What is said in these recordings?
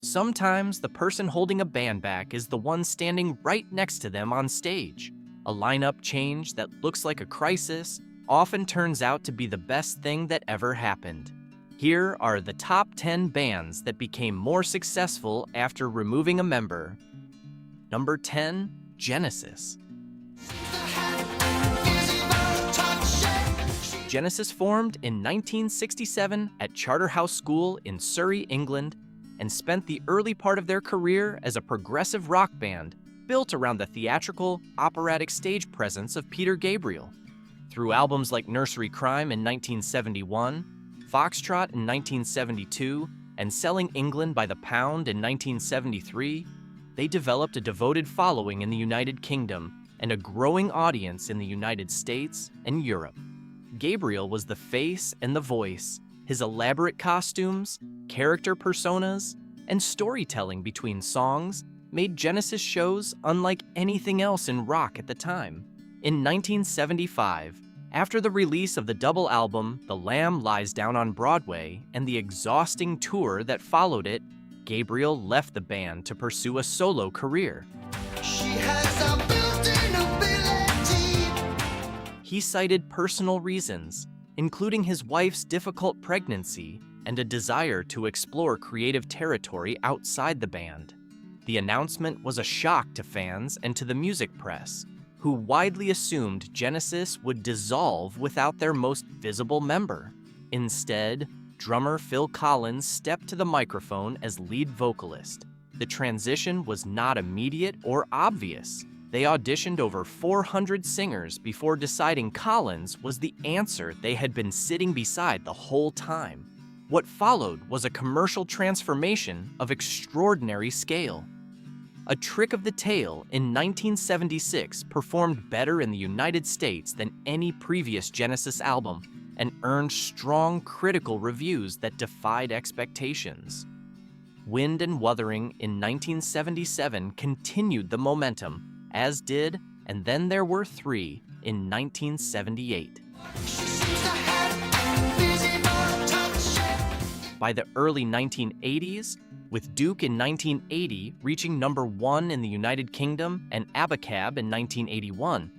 Sometimes the person holding a band back is the one standing right next to them on stage. A lineup change that looks like a crisis often turns out to be the best thing that ever happened. Here are the top 10 bands that became more successful after removing a member. Number 10, Genesis. Genesis formed in 1967 at Charterhouse School in Surrey, England, and spent the early part of their career as a progressive rock band built around the theatrical, operatic stage presence of Peter Gabriel. Through albums like Nursery Crime in 1971, Foxtrot in 1972, and Selling England by the Pound in 1973, they developed a devoted following in the United Kingdom and a growing audience in the United States and Europe. Gabriel was the face and the voice. His elaborate costumes, character personas, and storytelling between songs made Genesis shows unlike anything else in rock at the time. In 1975, after the release of the double album The Lamb Lies Down on Broadway and the exhausting tour that followed it, Gabriel left the band to pursue a solo career. He cited personal reasons, including his wife's difficult pregnancy and a desire to explore creative territory outside the band. The announcement was a shock to fans and to the music press, who widely assumed Genesis would dissolve without their most visible member. Instead, drummer Phil Collins stepped to the microphone as lead vocalist. The transition was not immediate or obvious. They auditioned over 400 singers before deciding Collins was the answer they had been sitting beside the whole time. What followed was a commercial transformation of extraordinary scale. A Trick of the Tail in 1976 performed better in the United States than any previous Genesis album and earned strong critical reviews that defied expectations. Wind and Wuthering in 1977 continued the momentum, as did And Then There Were Three in 1978. By the early 1980s, with Duke in 1980 reaching number 1 in the United Kingdom and Abacab in 1981,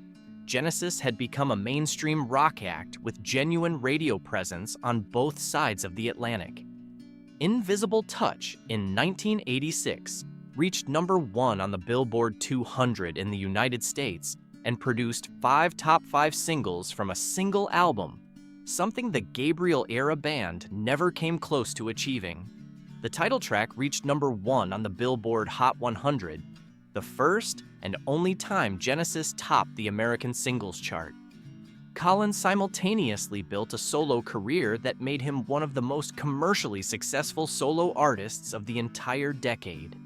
Genesis had become a mainstream rock act with genuine radio presence on both sides of the Atlantic. Invisible Touch in 1986 reached number 1 on the Billboard 200 in the United States and produced 5 top 5 singles from a single album, something the Gabriel-era band never came close to achieving. The title track reached number 1 on the Billboard Hot 100, the first and only time Genesis topped the American singles chart. Collins simultaneously built a solo career that made him one of the most commercially successful solo artists of the entire decade.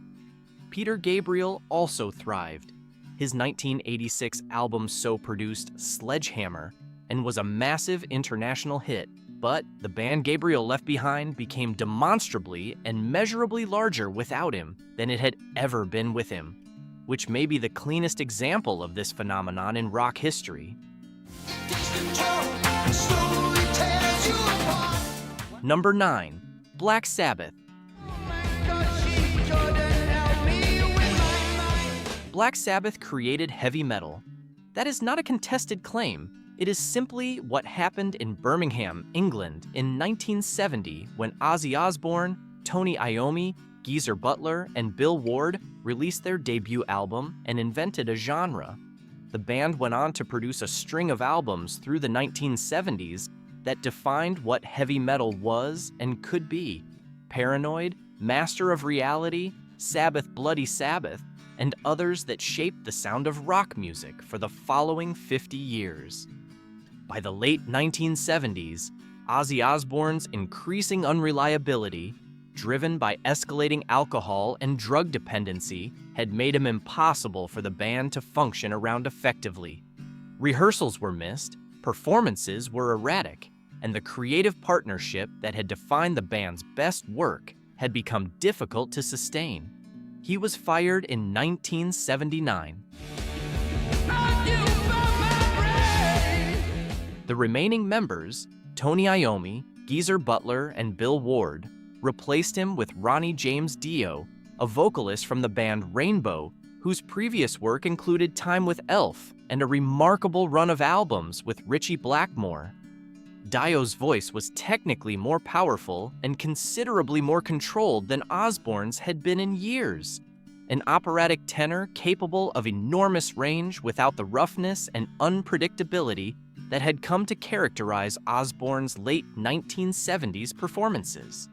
Peter Gabriel also thrived. His 1986 album so produced Sledgehammer and was a massive international hit, but the band Gabriel left behind became demonstrably and measurably larger without him than it had ever been with him, which may be the cleanest example of this phenomenon in rock history. Number 9, Black Sabbath. Black Sabbath created heavy metal. That is not a contested claim. It is simply what happened in Birmingham, England in 1970 when Ozzy Osbourne, Tony Iommi, Geezer Butler, and Bill Ward released their debut album and invented a genre. The band went on to produce a string of albums through the 1970s that defined what heavy metal was and could be. Paranoid, Master of Reality, Sabbath Bloody Sabbath, and others that shaped the sound of rock music for the following 50 years. By the late 1970s, Ozzy Osbourne's increasing unreliability, driven by escalating alcohol and drug dependency, had made him impossible for the band to function around effectively. Rehearsals were missed, performances were erratic, and the creative partnership that had defined the band's best work had become difficult to sustain. He was fired in 1979. The remaining members, Tony Iommi, Geezer Butler, and Bill Ward, replaced him with Ronnie James Dio, a vocalist from the band Rainbow, whose previous work included Time with Elf and a remarkable run of albums with Ritchie Blackmore. Dio's voice was technically more powerful and considerably more controlled than Osbourne's had been in years. An operatic tenor capable of enormous range without the roughness and unpredictability that had come to characterize Osbourne's late 1970s performances.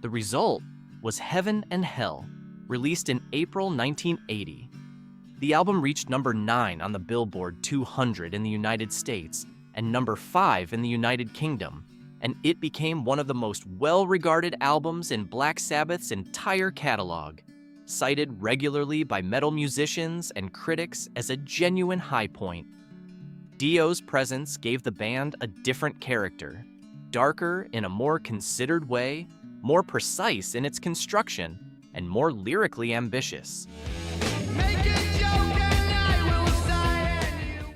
The result was Heaven and Hell, released in April 1980. The album reached number 9 on the Billboard 200 in the United States and number 5 in the United Kingdom, and it became one of the most well-regarded albums in Black Sabbath's entire catalog, cited regularly by metal musicians and critics as a genuine high point. Dio's presence gave the band a different character, darker in a more considered way, more precise in its construction, and more lyrically ambitious.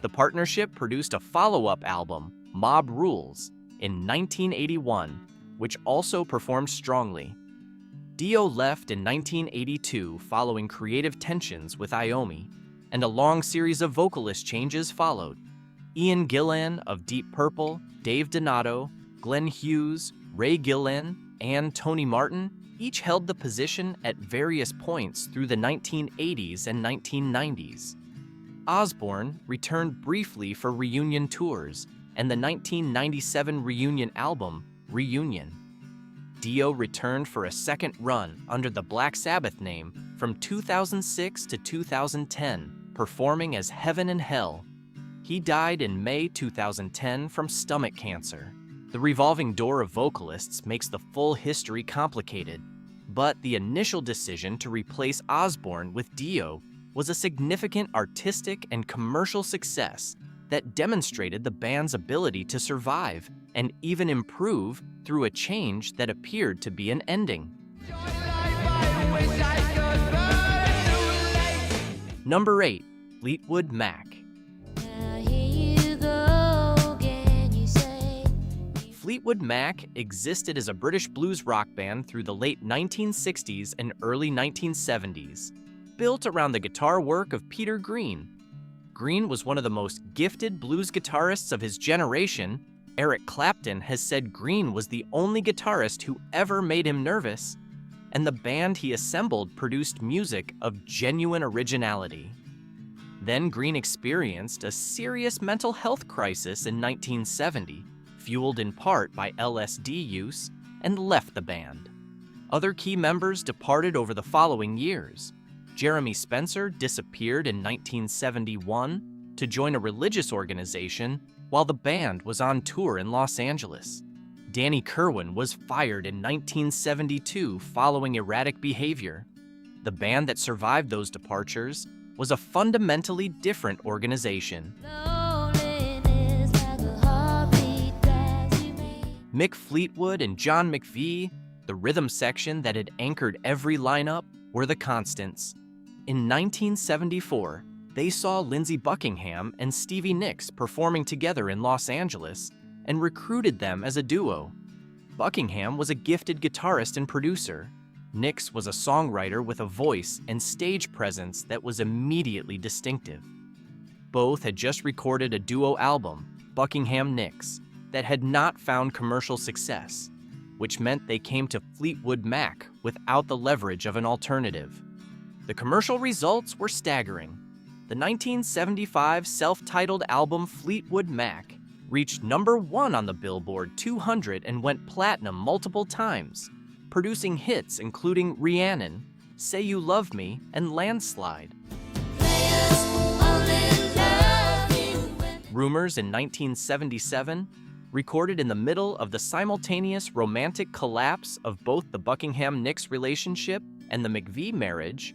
The partnership produced a follow-up album, Mob Rules, in 1981, which also performed strongly. Dio left in 1982 following creative tensions with Iommi, and a long series of vocalist changes followed. Ian Gillan of Deep Purple, Dave Donato, Glenn Hughes, Ray Gillan, and Tony Martin each held the position at various points through the 1980s and 1990s. Osbourne returned briefly for reunion tours and the 1997 reunion album, Reunion. Dio returned for a second run under the Black Sabbath name from 2006 to 2010, performing as Heaven and Hell. He died in May 2010 from stomach cancer. The revolving door of vocalists makes the full history complicated, but the initial decision to replace Osbourne with Dio was a significant artistic and commercial success that demonstrated the band's ability to survive and even improve through a change that appeared to be an ending. Number 8, Fleetwood Mac. Fleetwood Mac existed as a British blues rock band through the late 1960s and early 1970s, built around the guitar work of Peter Green. Green was one of the most gifted blues guitarists of his generation. Eric Clapton has said Green was the only guitarist who ever made him nervous, and the band he assembled produced music of genuine originality. Then Green experienced a serious mental health crisis in 1970, fueled in part by LSD use, and left the band. Other key members departed over the following years. Jeremy Spencer disappeared in 1971 to join a religious organization while the band was on tour in Los Angeles. Danny Kirwan was fired in 1972 following erratic behavior. The band that survived those departures was a fundamentally different organization. Mick Fleetwood and John McVie, the rhythm section that had anchored every lineup, were the constants. In 1974, they saw Lindsey Buckingham and Stevie Nicks performing together in Los Angeles and recruited them as a duo. Buckingham was a gifted guitarist and producer. Nicks was a songwriter with a voice and stage presence that was immediately distinctive. Both had just recorded a duo album, Buckingham-Nicks, that had not found commercial success, which meant they came to Fleetwood Mac without the leverage of an alternative. The commercial results were staggering. The 1975 self-titled album Fleetwood Mac reached number 1 on the Billboard 200 and went platinum multiple times, producing hits including Rhiannon, Say You Love Me, and Landslide. Rumors in 1977, recorded in the middle of the simultaneous romantic collapse of both the Buckingham-Nicks relationship and the McVie marriage,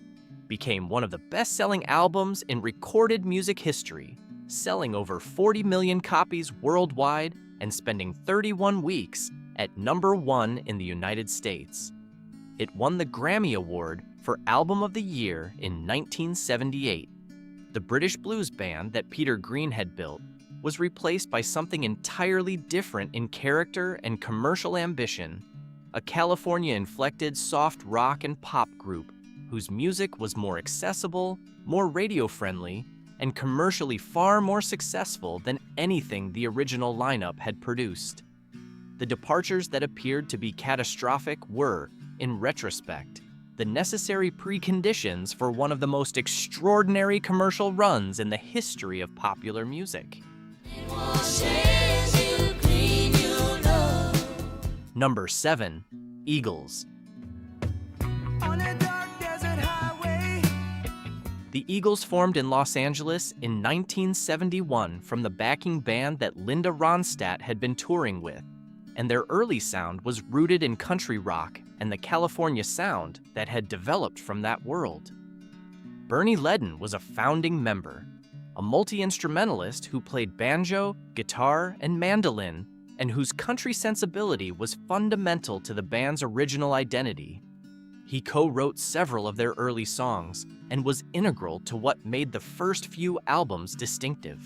became one of the best-selling albums in recorded music history, selling over 40 million copies worldwide and spending 31 weeks at number 1 in the United States. It won the Grammy Award for Album of the Year in 1978. The British blues band that Peter Green had built was replaced by something entirely different in character and commercial ambition, a California-inflected soft rock and pop group whose music was more accessible, more radio-friendly, and commercially far more successful than anything the original lineup had produced. The departures that appeared to be catastrophic were, in retrospect, the necessary preconditions for one of the most extraordinary commercial runs in the history of popular music. Number 7. Eagles. The Eagles formed in Los Angeles in 1971 from the backing band that Linda Ronstadt had been touring with, and their early sound was rooted in country rock and the California sound that had developed from that world. Bernie Leadon was a founding member, a multi-instrumentalist who played banjo, guitar, and mandolin, and whose country sensibility was fundamental to the band's original identity. He co-wrote several of their early songs and was integral to what made the first few albums distinctive.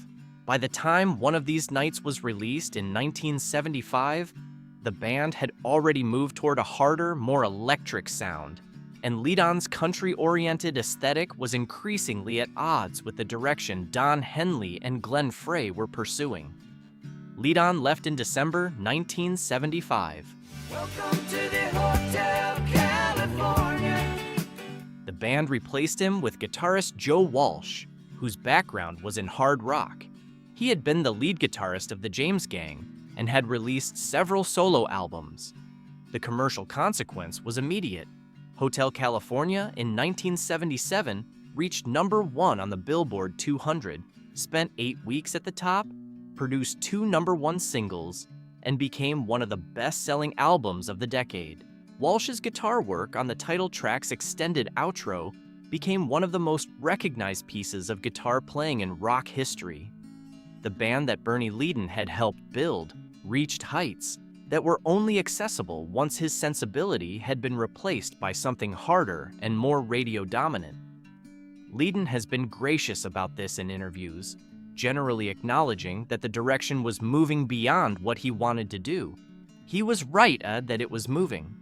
By the time One of These Nights was released in 1975, the band had already moved toward a harder, more electric sound, and Leadon's country-oriented aesthetic was increasingly at odds with the direction Don Henley and Glenn Frey were pursuing. Leadon left in December 1975. Welcome to the Hotel California. The band replaced him with guitarist Joe Walsh, whose background was in hard rock. He had been the lead guitarist of the James Gang and had released several solo albums. The commercial consequence was immediate. Hotel California in 1977 reached number 1 on the Billboard 200, spent 8 weeks at the top, produced 2 number 1 singles, and became one of the best-selling albums of the decade. Walsh's guitar work on the title track's extended outro became one of the most recognized pieces of guitar playing in rock history. The band that Bernie Leadon had helped build reached heights that were only accessible once his sensibility had been replaced by something harder and more radio-dominant. Leadon has been gracious about this in interviews, generally acknowledging that the direction was moving beyond what he wanted to do. He was right, that it was moving,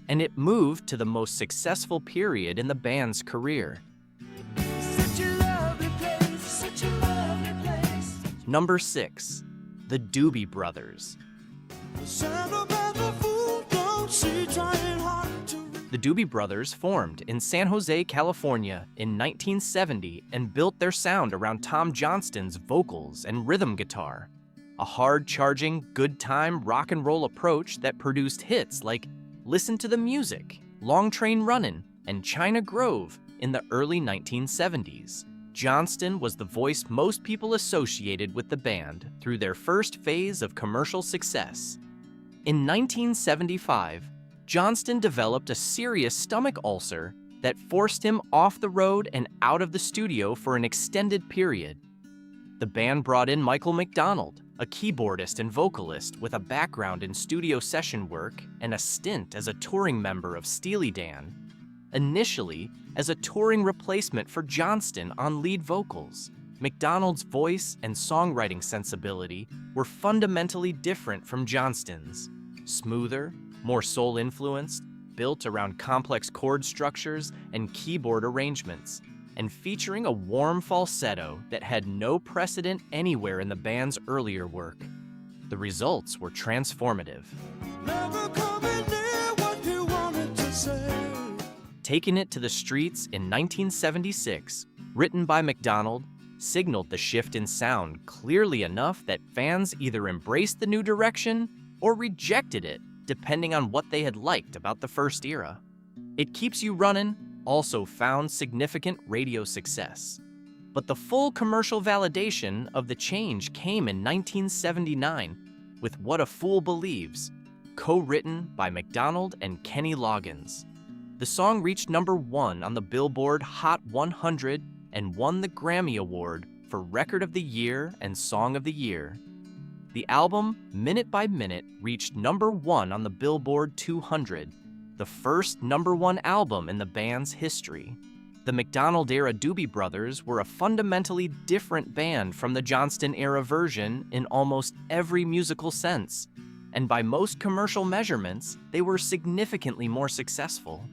and it moved to the most successful period in the band's career. Such a lovely place, such a lovely place. Number 6. The Doobie Brothers. The Doobie Brothers formed in San Jose, California in 1970 and built their sound around Tom Johnston's vocals and rhythm guitar, a hard-charging, good-time rock and roll approach that produced hits like Listen to the Music, Long Train Runnin', and China Grove in the early 1970s. Johnston was the voice most people associated with the band through their first phase of commercial success. In 1975, Johnston developed a serious stomach ulcer that forced him off the road and out of the studio for an extended period. The band brought in Michael McDonald, a keyboardist and vocalist with a background in studio session work and a stint as a touring member of Steely Dan, initially as a touring replacement for Johnston on lead vocals. McDonald's voice and songwriting sensibility were fundamentally different from Johnston's. Smoother, more soul-influenced, built around complex chord structures and keyboard arrangements, and featuring a warm falsetto that had no precedent anywhere in the band's earlier work. The results were transformative. Never coming near what you wanted to say. Taking It to the Streets in 1976, written by McDonald, signaled the shift in sound clearly enough that fans either embraced the new direction or rejected it, depending on what they had liked about the first era. It Keeps You Runnin' also found significant radio success. But the full commercial validation of the change came in 1979 with What a Fool Believes, co-written by McDonald and Kenny Loggins. The song reached number 1 on the Billboard Hot 100 and won the Grammy Award for Record of the Year and Song of the Year. The album, Minute by Minute, reached number 1 on the Billboard 200, the first number 1 album in the band's history. The McDonald-era Doobie Brothers were a fundamentally different band from the Johnston-era version in almost every musical sense, and by most commercial measurements, they were significantly more successful.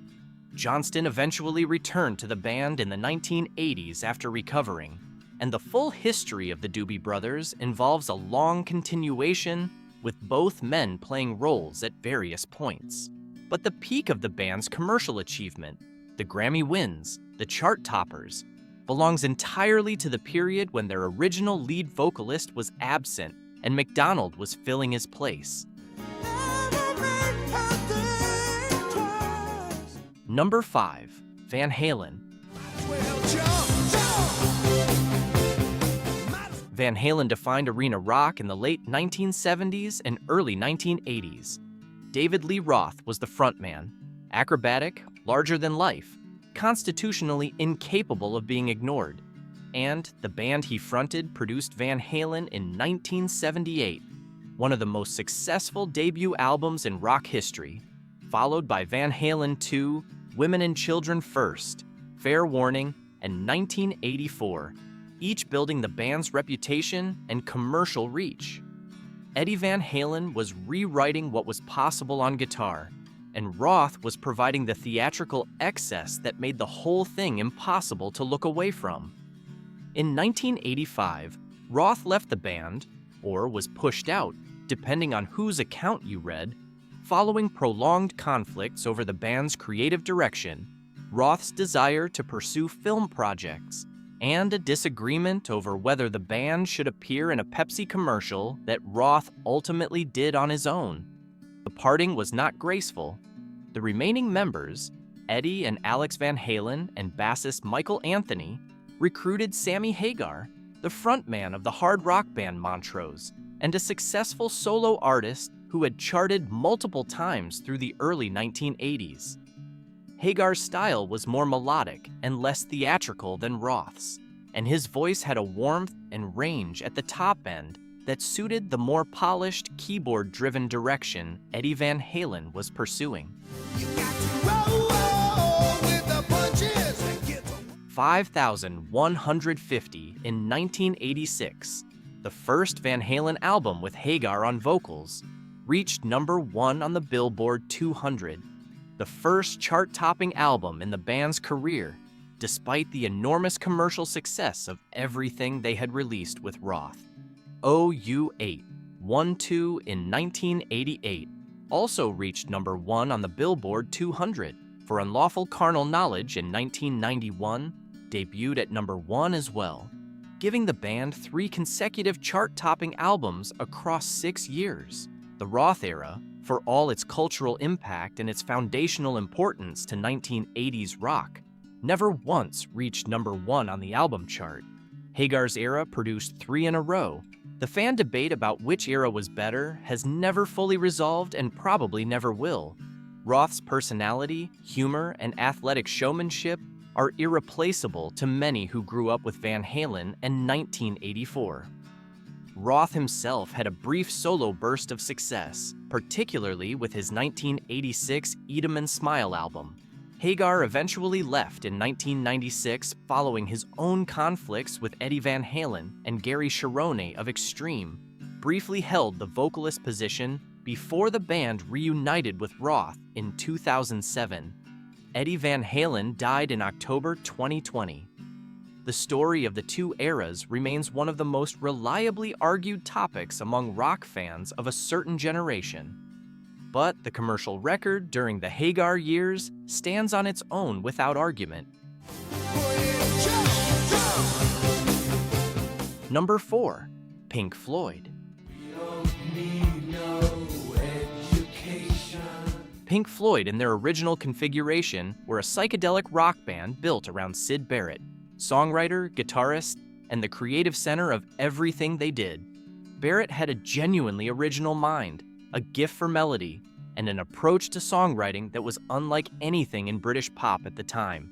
Johnston eventually returned to the band in the 1980s after recovering, and the full history of the Doobie Brothers involves a long continuation with both men playing roles at various points. But the peak of the band's commercial achievement, the Grammy wins, the chart toppers, belongs entirely to the period when their original lead vocalist was absent and McDonald was filling his place. Number 5, Van Halen. Van Halen defined arena rock in the late 1970s and early 1980s. David Lee Roth was the frontman, acrobatic, larger than life, constitutionally incapable of being ignored. And the band he fronted produced Van Halen in 1978, one of the most successful debut albums in rock history, followed by Van Halen 2, Women and Children First, Fair Warning, and 1984, each building the band's reputation and commercial reach. Eddie Van Halen was rewriting what was possible on guitar, and Roth was providing the theatrical excess that made the whole thing impossible to look away from. In 1985, Roth left the band, or was pushed out, depending on whose account you read, following prolonged conflicts over the band's creative direction, Roth's desire to pursue film projects, and a disagreement over whether the band should appear in a Pepsi commercial that Roth ultimately did on his own. The parting was not graceful. The remaining members, Eddie and Alex Van Halen and bassist Michael Anthony, recruited Sammy Hagar, the frontman of the hard rock band Montrose, and a successful solo artist who had charted multiple times through the early 1980s. Hagar's style was more melodic and less theatrical than Roth's, and his voice had a warmth and range at the top end that suited the more polished, keyboard-driven direction Eddie Van Halen was pursuing. 5,150 in 1986, the first Van Halen album with Hagar on vocals, reached number 1 on the Billboard 200, the first chart-topping album in the band's career, despite the enormous commercial success of everything they had released with Roth. OU8, 1-2 in 1988, also reached number 1 on the Billboard 200. For Unlawful Carnal Knowledge in 1991, debuted at number 1 as well, giving the band 3 consecutive chart-topping albums across 6 years. The Roth era, for all its cultural impact and its foundational importance to 1980s rock, never once reached number 1 on the album chart. Hagar's era produced 3 in a row. The fan debate about which era was better has never fully resolved and probably never will. Roth's personality, humor, and athletic showmanship are irreplaceable to many who grew up with Van Halen in 1984. Roth himself had a brief solo burst of success, particularly with his 1986 Eat 'em and Smile album. Hagar eventually left in 1996 following his own conflicts with Eddie Van Halen, and Gary Cherone of Extreme briefly held the vocalist position before the band reunited with Roth in 2007. Eddie Van Halen died in October 2020. The story of the two eras remains one of the most reliably argued topics among rock fans of a certain generation. But the commercial record during the Hagar years stands on its own without argument. Number 4, Pink Floyd. Pink Floyd in their original configuration were a psychedelic rock band built around Syd Barrett, songwriter, guitarist, and the creative center of everything they did. Barrett had a genuinely original mind, a gift for melody, and an approach to songwriting that was unlike anything in British pop at the time.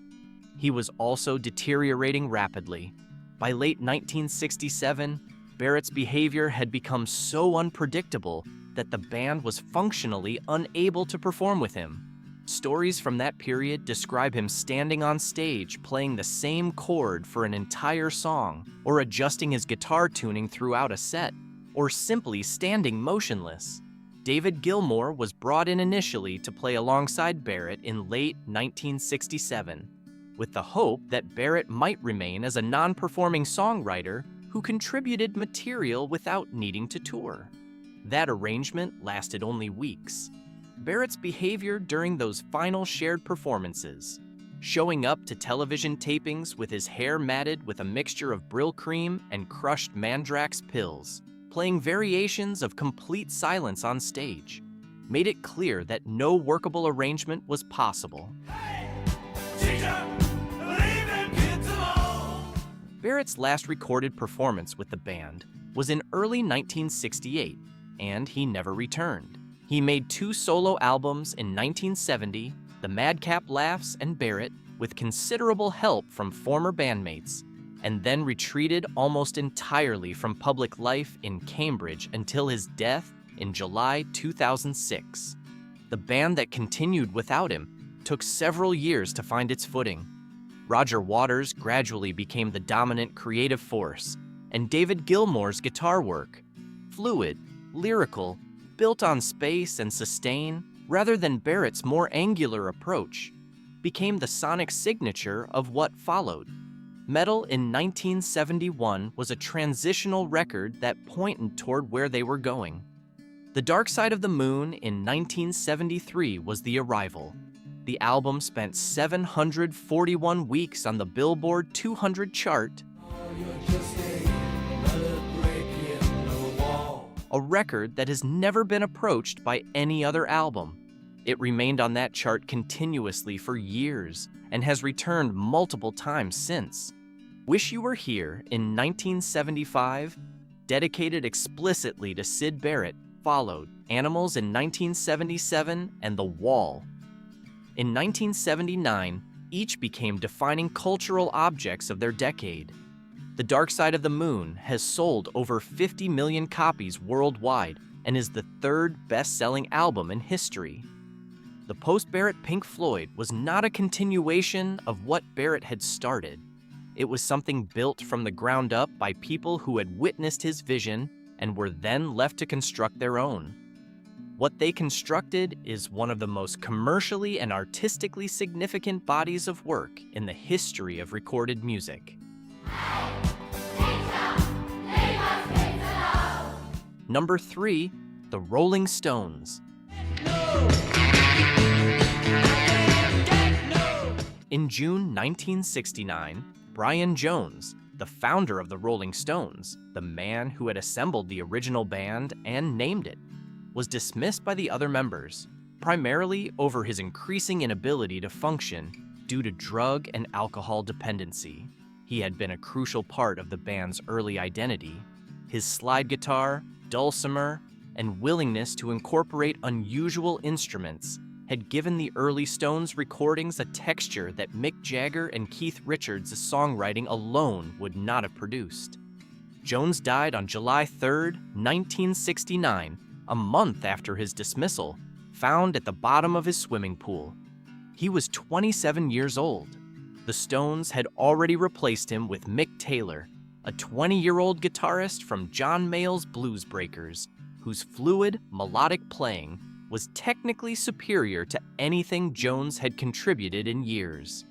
He was also deteriorating rapidly. By late 1967, Barrett's behavior had become so unpredictable that the band was functionally unable to perform with him. Stories from that period describe him standing on stage playing the same chord for an entire song, or adjusting his guitar tuning throughout a set, or simply standing motionless. David Gilmour was brought in initially to play alongside Barrett in late 1967, with the hope that Barrett might remain as a non-performing songwriter who contributed material without needing to tour. That arrangement lasted only weeks. Barrett's behavior during those final shared performances, showing up to television tapings with his hair matted with a mixture of Brill cream and crushed Mandrax pills, playing variations of complete silence on stage, made it clear that no workable arrangement was possible. Hey, teacher, leave them kids alone. Barrett's last recorded performance with the band was in early 1968, and he never returned. He made 2 solo albums in 1970, The Madcap Laughs and Barrett, with considerable help from former bandmates, and then retreated almost entirely from public life in Cambridge until his death in July 2006. The band that continued without him took several years to find its footing. Roger Waters gradually became the dominant creative force, and David Gilmour's guitar work, fluid, lyrical, built on space and sustain rather than Barrett's more angular approach, became the sonic signature of what followed. Metal in 1971 was a transitional record that pointed toward where they were going. The Dark Side of the Moon in 1973 was the arrival. The album spent 741 weeks on the Billboard 200 chart, a record that has never been approached by any other album. It remained on that chart continuously for years and has returned multiple times since. Wish You Were Here in 1975, dedicated explicitly to Syd Barrett, followed Animals in 1977 and The Wall. In 1979, each became defining cultural objects of their decade. The Dark Side of the Moon has sold over 50 million copies worldwide and is the 3rd best-selling album in history. The post-Barrett Pink Floyd was not a continuation of what Barrett had started. It was something built from the ground up by people who had witnessed his vision and were then left to construct their own. What they constructed is one of the most commercially and artistically significant bodies of work in the history of recorded music. Number 3, The Rolling Stones. In June 1969, Brian Jones, the founder of the Rolling Stones, the man who had assembled the original band and named it, was dismissed by the other members, primarily over his increasing inability to function due to drug and alcohol dependency. He had been a crucial part of the band's early identity. His slide guitar, dulcimer, and willingness to incorporate unusual instruments had given the early Stones recordings a texture that Mick Jagger and Keith Richards' songwriting alone would not have produced. Jones died on July 3, 1969, a month after his dismissal, found at the bottom of his swimming pool. He was 27 years old. The Stones had already replaced him with Mick Taylor, a 20-year-old guitarist from John Mayall's Blues Breakers, whose fluid, melodic playing was technically superior to anything Jones had contributed in years.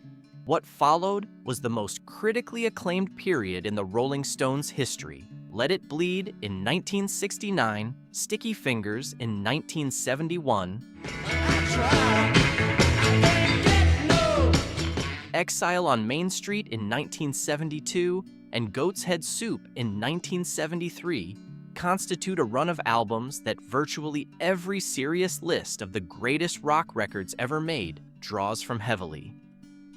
What followed was the most critically acclaimed period in the Rolling Stones' history. Let It Bleed in 1969, Sticky Fingers in 1971, Exile on Main Street in 1972, and Goat's Head Soup in 1973 constitute a run of albums that virtually every serious list of the greatest rock records ever made draws from heavily.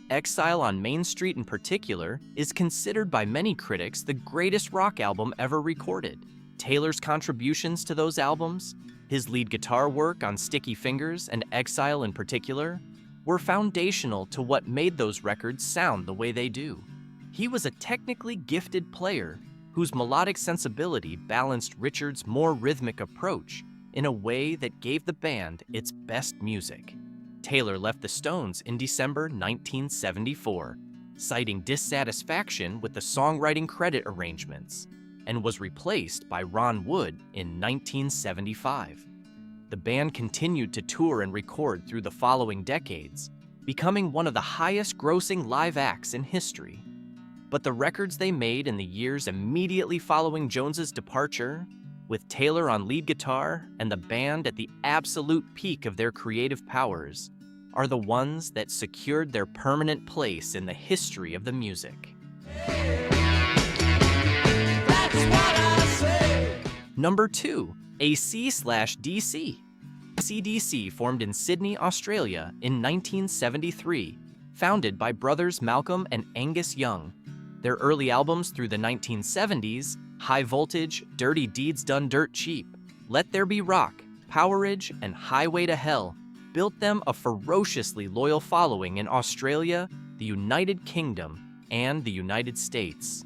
Exile on Main Street in particular is considered by many critics the greatest rock album ever recorded. Taylor's contributions to those albums, his lead guitar work on Sticky Fingers and Exile in particular, were foundational to what made those records sound the way they do. He was a technically gifted player whose melodic sensibility balanced Richards' more rhythmic approach in a way that gave the band its best music. Taylor left the Stones in December 1974, citing dissatisfaction with the songwriting credit arrangements, and was replaced by Ron Wood in 1975. the band continued to tour and record through the following decades, becoming one of the highest-grossing live acts in history. But the records they made in the years immediately following Jones's departure, with Taylor on lead guitar and the band at the absolute peak of their creative powers, are the ones that secured their permanent place in the history of the music. That's what I say. Number 2, AC/DC. AC/DC formed in Sydney, Australia in 1973, founded by brothers Malcolm and Angus Young. Their early albums through the 1970s, High Voltage, Dirty Deeds Done Dirt Cheap, Let There Be Rock, Powerage, and Highway to Hell, built them a ferociously loyal following in Australia, the United Kingdom, and the United States.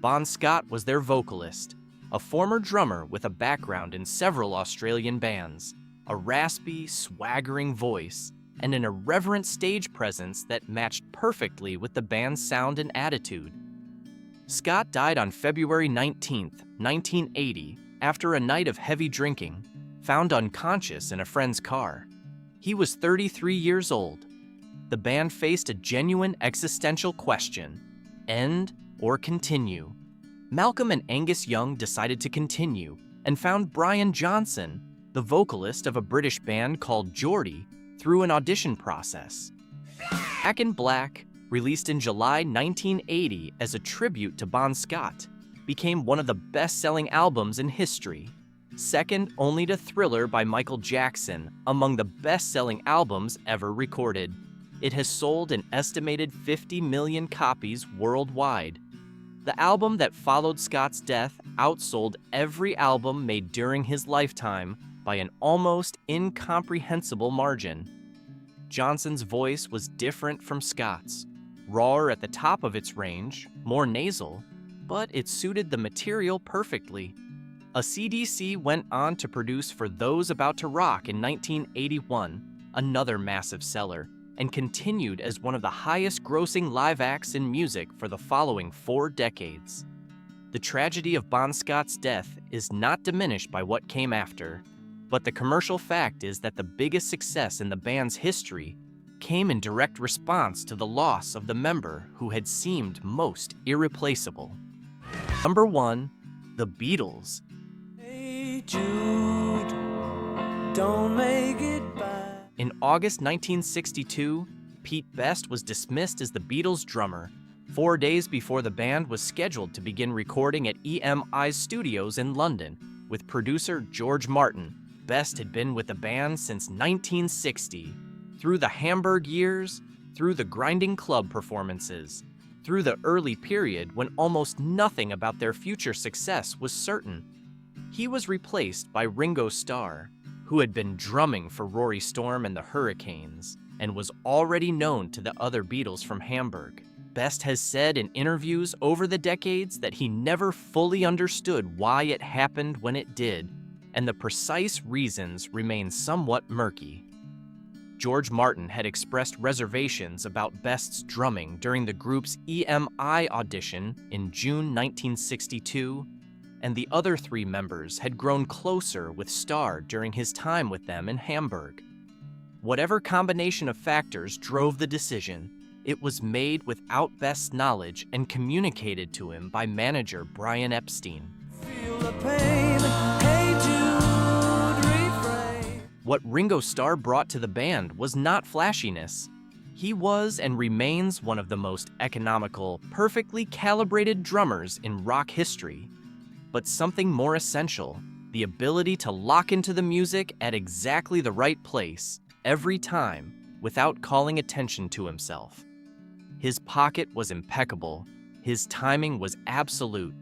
Bon Scott was their vocalist, a former drummer with a background in several Australian bands, a raspy, swaggering voice, and an irreverent stage presence that matched perfectly with the band's sound and attitude. Scott died on February 19, 1980, after a night of heavy drinking, found unconscious in a friend's car. He was 33 years old. The band faced a genuine existential question: end or continue? Malcolm and Angus Young decided to continue and found Brian Johnson, the vocalist of a British band called Geordie, through an audition process. Back in Black, released in July 1980 as a tribute to Bon Scott, became one of the best-selling albums in history, second only to Thriller by Michael Jackson, among the best-selling albums ever recorded. It has sold an estimated 50 million copies worldwide. The album that followed Scott's death outsold every album made during his lifetime by an almost incomprehensible margin. Johnson's voice was different from Scott's, rawer at the top of its range, more nasal, but it suited the material perfectly. AC/DC went on to produce For Those About to Rock in 1981, another massive seller, and continued as one of the highest-grossing live acts in music for the following 4 decades. The tragedy of Bon Scott's death is not diminished by what came after, but the commercial fact is that the biggest success in the band's history came in direct response to the loss of the member who had seemed most irreplaceable. Number 1, the Beatles. Hey Jude, don't make it bad. In August 1962, Pete Best was dismissed as the Beatles' drummer, 4 days before the band was scheduled to begin recording at EMI's studios in London with producer George Martin. Best had been with the band since 1960, through the Hamburg years, through the grinding club performances, through the early period when almost nothing about their future success was certain. He was replaced by Ringo Starr, who had been drumming for Rory Storm and the Hurricanes, and was already known to the other Beatles from Hamburg. Best has said in interviews over the decades that he never fully understood why it happened when it did, and the precise reasons remain somewhat murky. George Martin had expressed reservations about Best's drumming during the group's EMI audition in June 1962, and the other 3 members had grown closer with Starr during his time with them in Hamburg. Whatever combination of factors drove the decision, it was made without Best's knowledge and communicated to him by manager Brian Epstein. Feel the pain. Hey Jude, refrain. What Ringo Starr brought to the band was not flashiness. He was and remains one of the most economical, perfectly calibrated drummers in rock history. But something more essential, the ability to lock into the music at exactly the right place, every time, without calling attention to himself. His pocket was impeccable, his timing was absolute,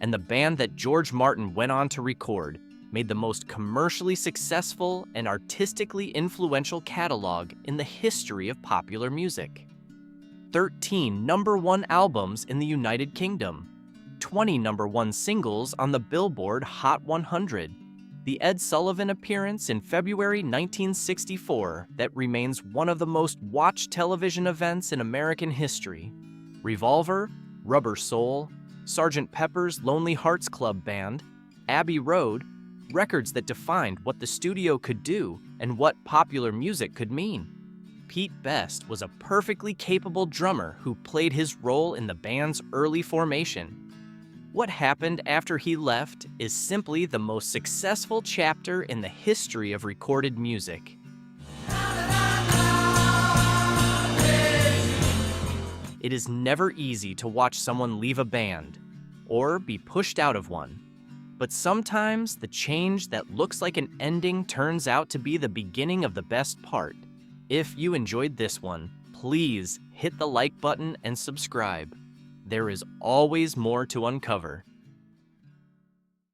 and the band that George Martin went on to record made the most commercially successful and artistically influential catalog in the history of popular music. 13 #1 albums in the United Kingdom, 20 #1 singles on the Billboard Hot 100, the Ed Sullivan appearance in February 1964 that remains one of the most watched television events in American history, Revolver, Rubber Soul, Sgt. Pepper's Lonely Hearts Club Band, Abbey Road, records that defined what the studio could do and what popular music could mean. Pete Best was a perfectly capable drummer who played his role in the band's early formation. What happened after he left is simply the most successful chapter in the history of recorded music. It is never easy to watch someone leave a band or be pushed out of one. But sometimes the change that looks like an ending turns out to be the beginning of the best part. If you enjoyed this one, please hit the like button and subscribe. There is always more to uncover.